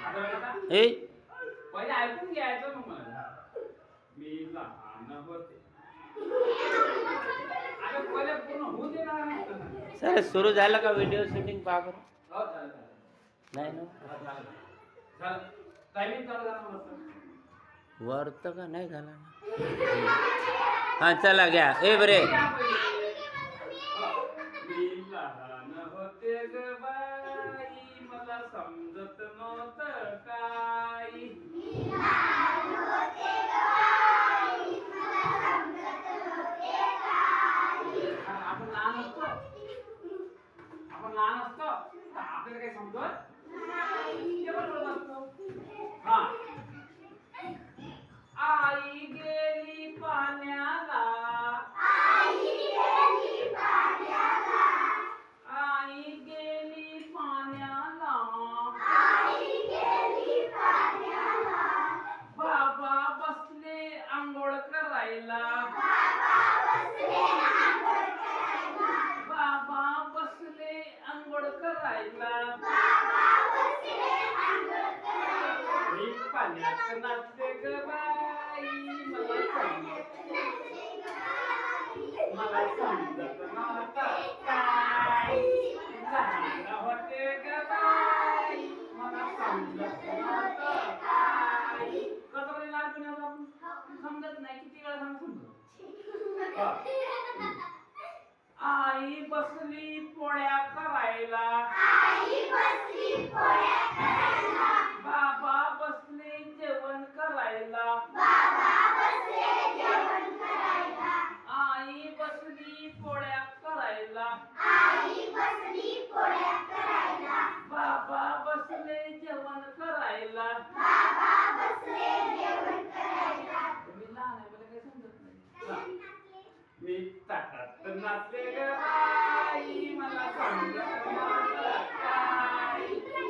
ए पहिले ऐकून घ्यायचं मग मला. मी लहान होते. अरे पहिले पूर्ण होऊ दे ना. सर सुरू झालं का व्हिडिओ शूटिंग पहा बरं. हो चालेल. नाही ना झालं. टायमिंग चालू झाला मस्त. वर तर का नाही झाला ना. हा चला घ्या ए बरे. मी लहान होते ग बाई मला समजत नव्हतं काही. आपण लहान असतो तर आपल्याला काही समजत हा. आई गेली पाण्याला. आई गेली पाण्याला. बाबा बसले आंघोळ करायला. मी पाण्यात नाचते ग बाई मला समजत नव्हतं काय. लहान होते ग बाई मला समजत नव्हतं काय. कसं बरे लहानपणी आपण समजत नाही. किती वेळा समजत. आई बसली पोळ्या करायला. बाबा बसले जेवण करायला. आई बसली पोळ्या करायला. बाबा बसले जेवण करायला. तुम्ही लहान आहे मला काही समजत नाही. मी ताटात नाचते ग बाई मला समजत नव्हतं काय.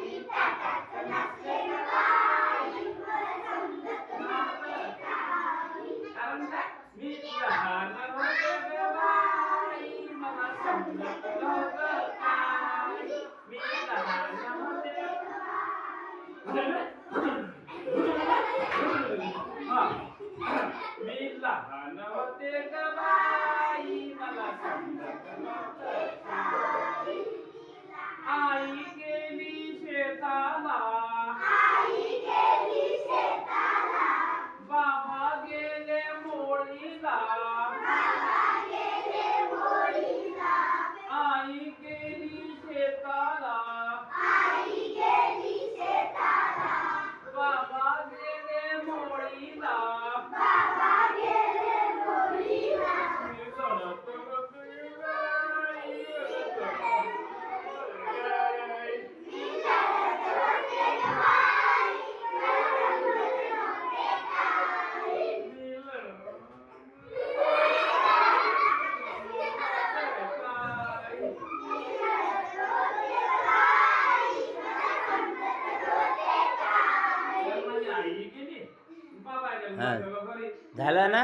मी ताटात नाचते ग बाई मला समजत नव्हतं काय. कारण काय मी लहान होते ग बाई मला समजत नव्हतं काय. मी लहान होते. मी लहान होते ग बाई मला समजत नव्हतं काय. आई गेली शेताला. बाबा गेले मोळीला. आई गेली शेताला. बाबा गेले मोळीला. मी लढत होते बाई. झाला ना.